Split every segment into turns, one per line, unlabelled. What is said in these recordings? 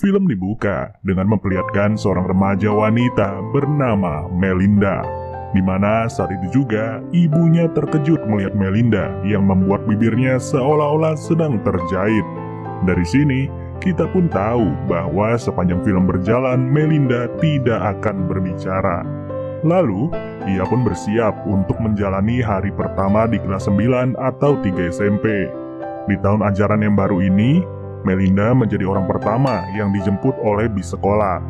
film dibuka dengan memperlihatkan seorang remaja wanita bernama Melinda, di mana saat itu juga ibunya terkejut melihat Melinda yang membuat bibirnya seolah-olah sedang terjahit. Dari sini, kita pun tahu bahwa sepanjang film berjalan Melinda tidak akan berbicara. Lalu, ia pun bersiap untuk menjalani hari pertama di kelas 9 atau 3 SMP. Di tahun ajaran yang baru ini, Melinda menjadi orang pertama yang dijemput oleh bis sekolah.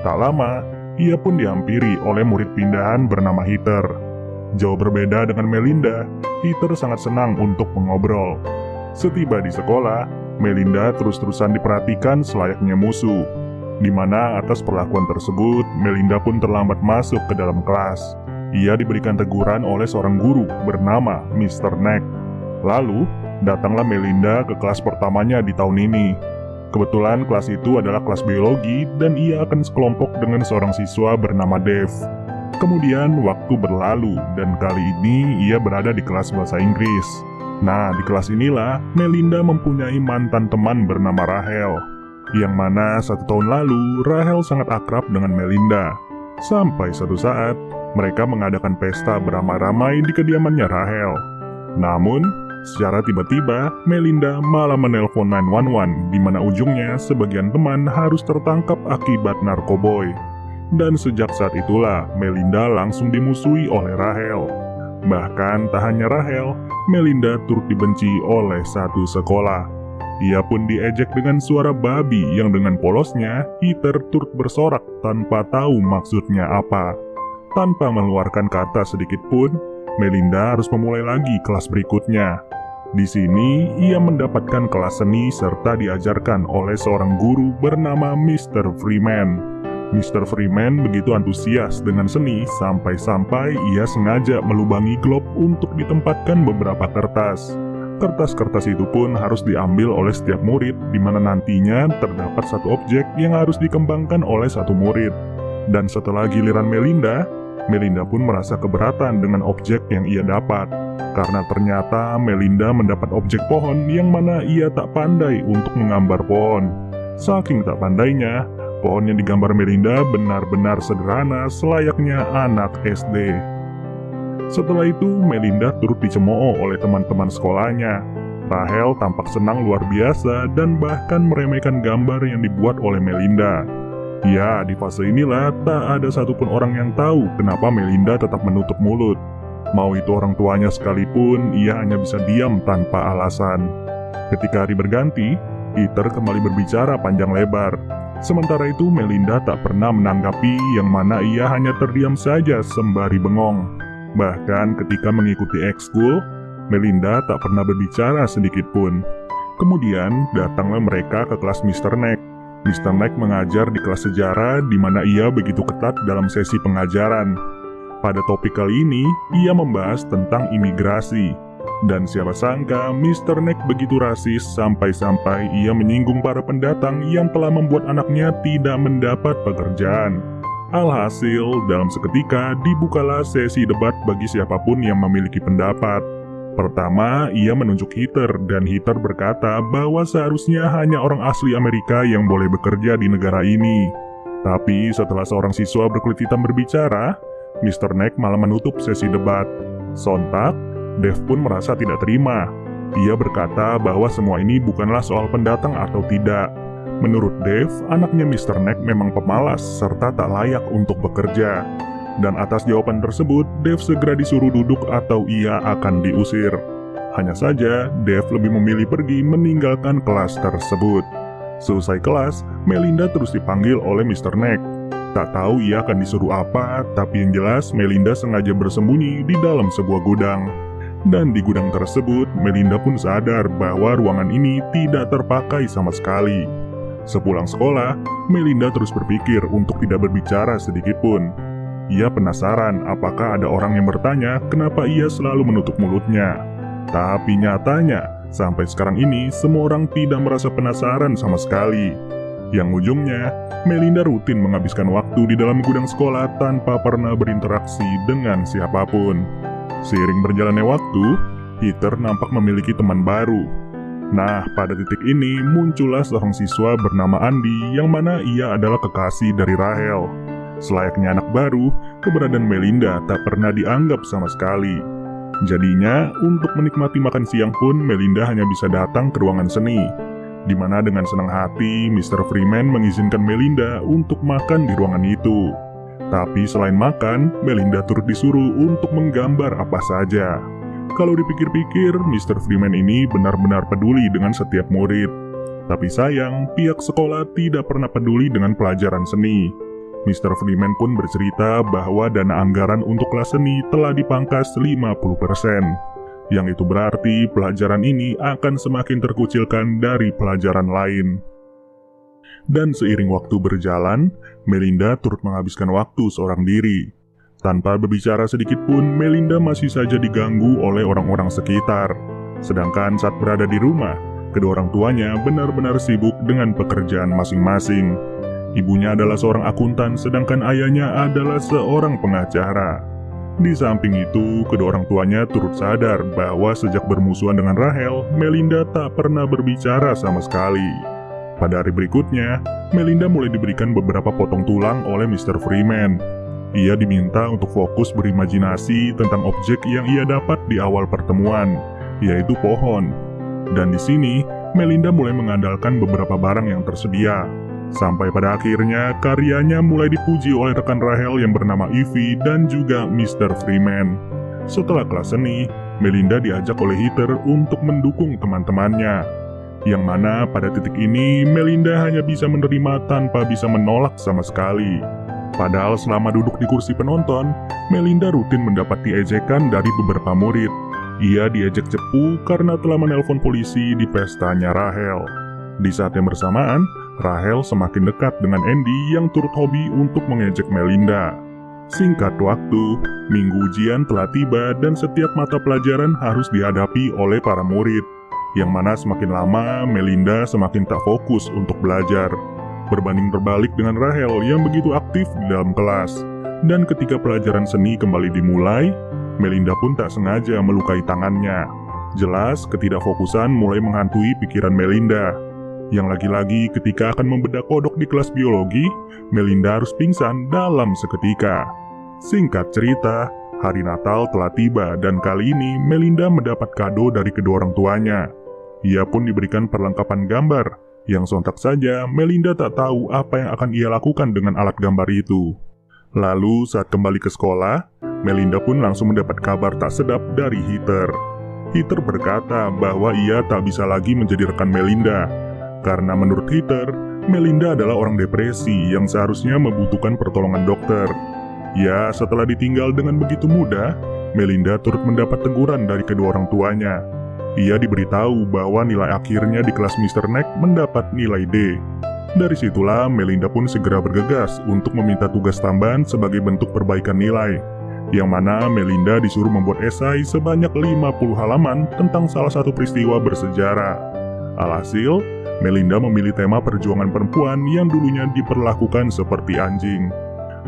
Tak lama, ia pun dihampiri oleh murid pindahan bernama Heather. Jauh berbeda dengan Melinda, Heather sangat senang untuk mengobrol. Setiba di sekolah, Melinda terus-terusan diperhatikan selayaknya musuh, di mana atas perlakuan tersebut, Melinda pun terlambat masuk ke dalam kelas. Ia diberikan teguran oleh seorang guru bernama Mr. Neck. Lalu, datanglah Melinda ke kelas pertamanya di tahun ini. Kebetulan kelas itu adalah kelas biologi dan ia akan sekelompok dengan seorang siswa bernama Dave. Kemudian waktu berlalu dan kali ini ia berada di kelas bahasa Inggris. Nah, di kelas inilah Melinda mempunyai mantan teman bernama Rachel, yang mana 1 tahun lalu Rachel sangat akrab dengan Melinda. Sampai suatu saat mereka mengadakan pesta beramai-ramai di kediamannya Rachel. Namun, secara tiba-tiba, Melinda malah menelpon 911, di mana ujungnya sebagian teman harus tertangkap akibat narkoboy. Dan sejak saat itulah, Melinda langsung dimusuhi oleh Rachel. Bahkan tak hanya Rachel, Melinda turut dibenci oleh satu sekolah. Ia pun diejek dengan suara babi yang dengan polosnya, Heather turut bersorak tanpa tahu maksudnya apa. Tanpa mengeluarkan kata sedikit pun, Melinda harus memulai lagi kelas berikutnya. Di sini, ia mendapatkan kelas seni serta diajarkan oleh seorang guru bernama Mr. Freeman. Mr. Freeman begitu antusias dengan seni sampai-sampai ia sengaja melubangi glove untuk ditempatkan beberapa kertas. Kertas-kertas itu pun harus diambil oleh setiap murid, di mana nantinya terdapat satu objek yang harus dikembangkan oleh satu murid. Dan setelah giliran Melinda pun merasa keberatan dengan objek yang ia dapat, karena ternyata Melinda mendapat objek pohon yang mana ia tak pandai untuk menggambar pohon. Saking tak pandainya, pohon yang digambar Melinda benar-benar sederhana selayaknya anak SD. Setelah itu, Melinda turut dicemooh oleh teman-teman sekolahnya. Rachel tampak senang luar biasa dan bahkan meremehkan gambar yang dibuat oleh Melinda. Ya, di fase inilah tak ada satupun orang yang tahu kenapa Melinda tetap menutup mulut. Mau itu orang tuanya sekalipun, ia hanya bisa diam tanpa alasan. Ketika hari berganti, Heather kembali berbicara panjang lebar. Sementara itu Melinda tak pernah menanggapi, yang mana ia hanya terdiam saja sembari bengong. Bahkan ketika mengikuti ekskul, Melinda tak pernah berbicara sedikit pun. Kemudian datanglah mereka ke kelas Mr. Neck. Mr. Neck mengajar di kelas sejarah, di mana ia begitu ketat dalam sesi pengajaran. Pada topik kali ini, ia membahas tentang imigrasi. Dan siapa sangka Mr. Neck begitu rasis sampai-sampai ia menyinggung para pendatang yang telah membuat anaknya tidak mendapat pekerjaan. Alhasil, dalam seketika dibukalah sesi debat bagi siapapun yang memiliki pendapat. Pertama, ia menunjuk Heather dan Heather berkata bahwa seharusnya hanya orang asli Amerika yang boleh bekerja di negara ini. Tapi setelah seorang siswa berkulit hitam berbicara, Mr. Neck malah menutup sesi debat. Sontak, Dave pun merasa tidak terima. Ia berkata bahwa semua ini bukanlah soal pendatang atau tidak. Menurut Dave, anaknya Mr. Neck memang pemalas serta tak layak untuk bekerja. Dan atas jawaban tersebut, Dave segera disuruh duduk atau ia akan diusir. Hanya saja, Dave lebih memilih pergi meninggalkan kelas tersebut. Selesai kelas, Melinda terus dipanggil oleh Mr. Neck. Tak tahu ia akan disuruh apa, tapi yang jelas Melinda sengaja bersembunyi di dalam sebuah gudang. Dan di gudang tersebut, Melinda pun sadar bahwa ruangan ini tidak terpakai sama sekali. Sepulang sekolah, Melinda terus berpikir untuk tidak berbicara sedikit pun. Ia penasaran apakah ada orang yang bertanya kenapa ia selalu menutup mulutnya. Tapi nyatanya, sampai sekarang ini semua orang tidak merasa penasaran sama sekali. Yang ujungnya, Melinda rutin menghabiskan waktu di dalam gudang sekolah tanpa pernah berinteraksi dengan siapapun. Seiring berjalannya waktu, Heather nampak memiliki teman baru. Nah, pada titik ini muncullah seorang siswa bernama Andi yang mana ia adalah kekasih dari Rahel. Selayaknya anak baru, keberadaan Melinda tak pernah dianggap sama sekali. Jadinya, untuk menikmati makan siang pun Melinda hanya bisa datang ke ruangan seni, di mana dengan senang hati Mr. Freeman mengizinkan Melinda untuk makan di ruangan itu. Tapi selain makan, Melinda turut disuruh untuk menggambar apa saja. Kalau dipikir-pikir, Mr. Freeman ini benar-benar peduli dengan setiap murid. Tapi sayang, pihak sekolah tidak pernah peduli dengan pelajaran seni. Mr. Freeman pun bercerita bahwa dana anggaran untuk kelas seni telah dipangkas 50%. Yang itu berarti pelajaran ini akan semakin terkucilkan dari pelajaran lain. Dan seiring waktu berjalan, Melinda turut menghabiskan waktu seorang diri. Tanpa berbicara sedikit pun, Melinda masih saja diganggu oleh orang-orang sekitar. Sedangkan saat berada di rumah, kedua orang tuanya benar-benar sibuk dengan pekerjaan masing-masing. Ibunya adalah seorang akuntan, sedangkan ayahnya adalah seorang pengacara. Di samping itu, kedua orang tuanya turut sadar bahwa sejak bermusuhan dengan Rahel, Melinda tak pernah berbicara sama sekali. Pada hari berikutnya, Melinda mulai diberikan beberapa potong tulang oleh Mr. Freeman. Ia diminta untuk fokus berimajinasi tentang objek yang ia dapat di awal pertemuan, yaitu pohon. Dan di sini, Melinda mulai mengandalkan beberapa barang yang tersedia. Sampai pada akhirnya, karyanya mulai dipuji oleh rekan Rahel yang bernama Ivy dan juga Mr. Freeman. Setelah kelas seni, Melinda diajak oleh Heather untuk mendukung teman-temannya. Yang mana pada titik ini, Melinda hanya bisa menerima tanpa bisa menolak sama sekali. Padahal selama duduk di kursi penonton, Melinda rutin mendapati ejekan dari beberapa murid. Ia diejek cepu karena telah menelpon polisi di pestanya Rahel. Di saat yang bersamaan, Rahel semakin dekat dengan Andy yang turut hobi untuk mengejek Melinda. Singkat waktu, minggu ujian telah tiba dan setiap mata pelajaran harus dihadapi oleh para murid. Yang mana semakin lama, Melinda semakin tak fokus untuk belajar. Berbanding terbalik dengan Rahel yang begitu aktif di dalam kelas. Dan ketika pelajaran seni kembali dimulai, Melinda pun tak sengaja melukai tangannya. Jelas, ketidakfokusan mulai menghantui pikiran Melinda. Yang lagi-lagi ketika akan membedah kodok di kelas biologi, Melinda harus pingsan dalam seketika. Singkat cerita, hari Natal telah tiba dan kali ini Melinda mendapat kado dari kedua orang tuanya. Ia pun diberikan perlengkapan gambar, yang sontak saja Melinda tak tahu apa yang akan ia lakukan dengan alat gambar itu. Lalu saat kembali ke sekolah, Melinda pun langsung mendapat kabar tak sedap dari Heather. Heather berkata bahwa ia tak bisa lagi menjadi rekan Melinda. Karena menurut Heather, Melinda adalah orang depresi yang seharusnya membutuhkan pertolongan dokter. Ya, setelah ditinggal dengan begitu mudah, Melinda turut mendapat teguran dari kedua orang tuanya. Ia diberitahu bahwa nilai akhirnya di kelas Mr. Neck mendapat nilai D. Dari situlah, Melinda pun segera bergegas untuk meminta tugas tambahan sebagai bentuk perbaikan nilai. Yang mana Melinda disuruh membuat esai sebanyak 50 halaman tentang salah satu peristiwa bersejarah. Alhasil, Melinda memilih tema perjuangan perempuan yang dulunya diperlakukan seperti anjing.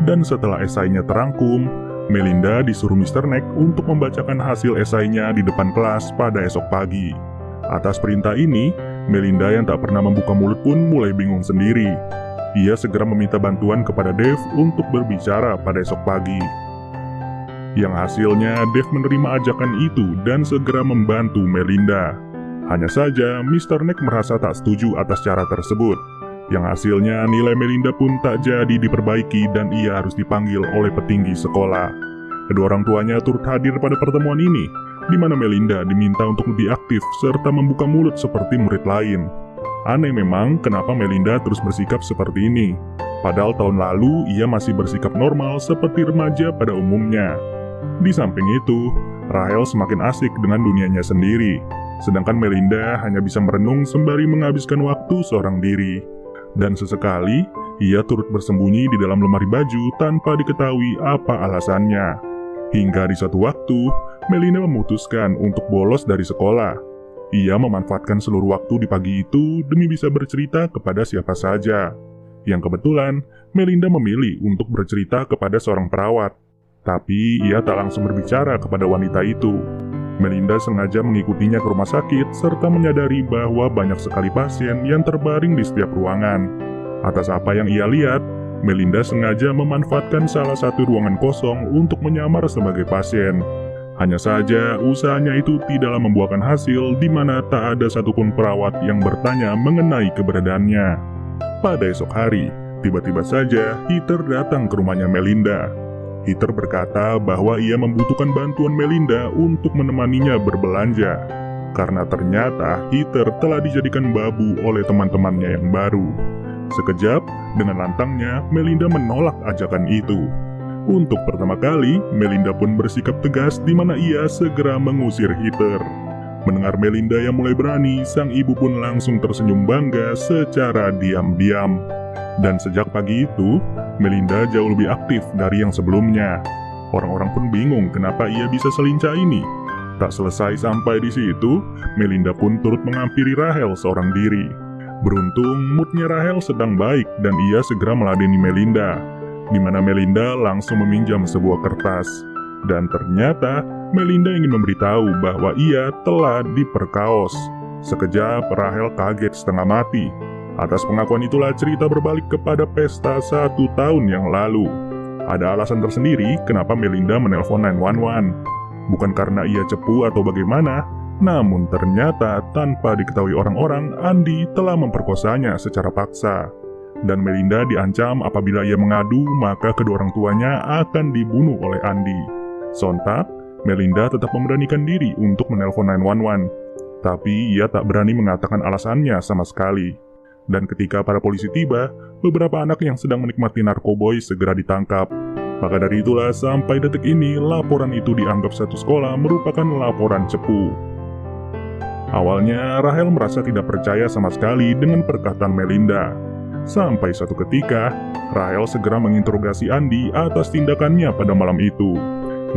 Dan setelah esainya terangkum, Melinda disuruh Mr. Neck untuk membacakan hasil esainya di depan kelas pada esok pagi. Atas perintah ini, Melinda yang tak pernah membuka mulut pun mulai bingung sendiri. Ia segera meminta bantuan kepada Dave untuk berbicara pada esok pagi. Yang hasilnya, Dave menerima ajakan itu dan segera membantu Melinda. Hanya saja, Mr. Neck merasa tak setuju atas cara tersebut. Yang hasilnya, nilai Melinda pun tak jadi diperbaiki dan ia harus dipanggil oleh petinggi sekolah. Kedua orang tuanya turut hadir pada pertemuan ini, di mana Melinda diminta untuk lebih aktif serta membuka mulut seperti murid lain. Aneh memang kenapa Melinda terus bersikap seperti ini. Padahal tahun lalu ia masih bersikap normal seperti remaja pada umumnya. Di samping itu, Rahel semakin asik dengan dunianya sendiri. Sedangkan Melinda hanya bisa merenung sembari menghabiskan waktu seorang diri. Dan sesekali, ia turut bersembunyi di dalam lemari baju tanpa diketahui apa alasannya. Hingga di suatu waktu, Melinda memutuskan untuk bolos dari sekolah. Ia memanfaatkan seluruh waktu di pagi itu demi bisa bercerita kepada siapa saja. Yang kebetulan, Melinda memilih untuk bercerita kepada seorang perawat. Tapi ia tak langsung berbicara kepada wanita itu. Melinda sengaja mengikutinya ke rumah sakit serta menyadari bahwa banyak sekali pasien yang terbaring di setiap ruangan. Atas apa yang ia lihat, Melinda sengaja memanfaatkan salah satu ruangan kosong untuk menyamar sebagai pasien. Hanya saja, usahanya itu tidaklah membuahkan hasil di mana tak ada satupun perawat yang bertanya mengenai keberadaannya. Pada esok hari, tiba-tiba saja Heather datang ke rumahnya Melinda. Heather berkata bahwa ia membutuhkan bantuan Melinda untuk menemaninya berbelanja. Karena ternyata Heather telah dijadikan babu oleh teman-temannya yang baru. Sekejap, dengan lantangnya, Melinda menolak ajakan itu. Untuk pertama kali, Melinda pun bersikap tegas di mana ia segera mengusir Heather. Mendengar Melinda yang mulai berani, sang ibu pun langsung tersenyum bangga secara diam-diam. Dan sejak pagi itu, Melinda jauh lebih aktif dari yang sebelumnya. Orang-orang pun bingung kenapa ia bisa selincah ini. Tak selesai sampai di situ, Melinda pun turut menghampiri Rahel seorang diri. Beruntung, moodnya Rahel sedang baik dan ia segera meladeni Melinda, di mana Melinda langsung meminjam sebuah kertas. Dan ternyata, Melinda ingin memberitahu bahwa ia telah diperkaos. Sekejap, Rahel kaget setengah mati. Atas pengakuan itulah cerita berbalik kepada pesta 1 tahun yang lalu. Ada alasan tersendiri kenapa Melinda menelpon 911. Bukan karena ia cepu atau bagaimana, namun ternyata tanpa diketahui orang-orang, Andi telah memperkosanya secara paksa. Dan Melinda diancam apabila ia mengadu, maka kedua orang tuanya akan dibunuh oleh Andi. Sontak, Melinda tetap memberanikan diri untuk menelpon 911. Tapi ia tak berani mengatakan alasannya sama sekali. Dan ketika para polisi tiba, beberapa anak yang sedang menikmati narkoboy segera ditangkap. Maka dari itulah sampai detik ini laporan itu dianggap satu sekolah merupakan laporan cepu. Awalnya Rahel merasa tidak percaya sama sekali dengan perkataan Melinda. Sampai suatu ketika, Rahel segera menginterogasi Andi atas tindakannya pada malam itu.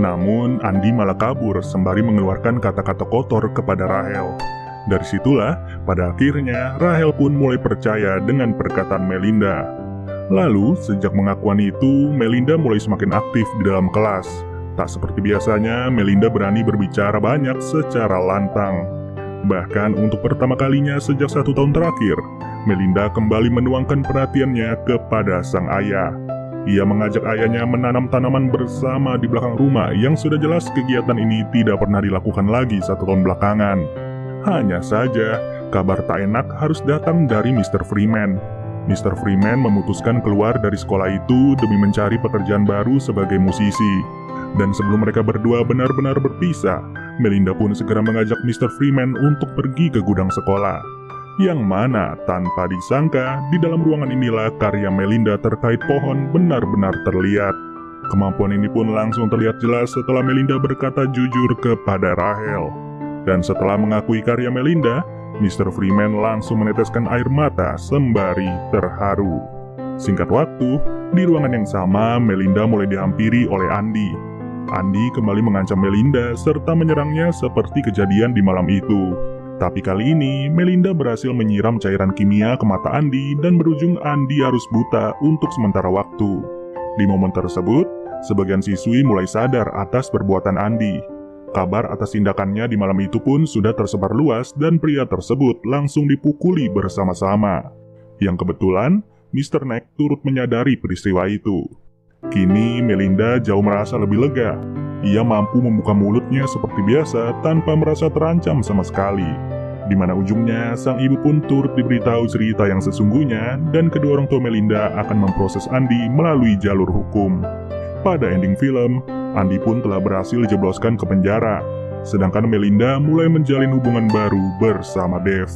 Namun Andi malah kabur sembari mengeluarkan kata-kata kotor kepada Rahel. Dari situlah, pada akhirnya Rahel pun mulai percaya dengan perkataan Melinda. Lalu, sejak pengakuan itu, Melinda mulai semakin aktif di dalam kelas. Tak seperti biasanya, Melinda berani berbicara banyak secara lantang. Bahkan untuk pertama kalinya sejak 1 tahun terakhir, Melinda kembali menuangkan perhatiannya kepada sang ayah. Ia mengajak ayahnya menanam tanaman bersama di belakang rumah yang sudah jelas kegiatan ini tidak pernah dilakukan lagi 1 tahun belakangan. Hanya saja, kabar tak enak harus datang dari Mr. Freeman. Mr. Freeman memutuskan keluar dari sekolah itu demi mencari pekerjaan baru sebagai musisi. Dan sebelum mereka berdua benar-benar berpisah, Melinda pun segera mengajak Mr. Freeman untuk pergi ke gudang sekolah. Yang mana tanpa disangka, di dalam ruangan inilah karya Melinda terkait pohon benar-benar terlihat. Kemampuan ini pun langsung terlihat jelas setelah Melinda berkata jujur kepada Rahel. Dan setelah mengakui karya Melinda, Mr. Freeman langsung meneteskan air mata sembari terharu. Singkat waktu, di ruangan yang sama, Melinda mulai dihampiri oleh Andi. Andi kembali mengancam Melinda serta menyerangnya seperti kejadian di malam itu. Tapi kali ini, Melinda berhasil menyiram cairan kimia ke mata Andi dan berujung Andi harus buta untuk sementara waktu. Di momen tersebut, sebagian siswi mulai sadar atas perbuatan Andi. Kabar atas tindakannya di malam itu pun sudah tersebar luas dan pria tersebut langsung dipukuli bersama-sama. Yang kebetulan, Mr. Neck turut menyadari peristiwa itu. Kini Melinda jauh merasa lebih lega. Ia mampu membuka mulutnya seperti biasa tanpa merasa terancam sama sekali. Di mana ujungnya, sang ibu pun turut diberitahu cerita yang sesungguhnya dan kedua orang tua Melinda akan memproses Andi melalui jalur hukum. Pada ending film, Andi pun telah berhasil dijebloskan ke penjara, sedangkan Melinda mulai menjalin hubungan baru bersama Dave.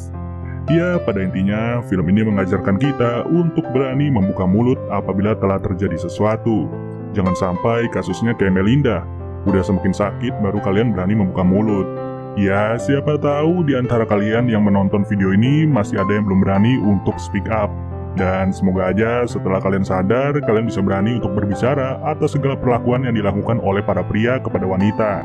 Ya, pada intinya, film ini mengajarkan kita untuk berani membuka mulut apabila telah terjadi sesuatu. Jangan sampai kasusnya kayak Melinda, udah semakin sakit baru kalian berani membuka mulut. Ya, siapa tahu di antara kalian yang menonton video ini masih ada yang belum berani untuk speak up. Dan semoga aja setelah kalian sadar, kalian bisa berani untuk berbicara atas segala perlakuan yang dilakukan oleh para pria kepada wanita.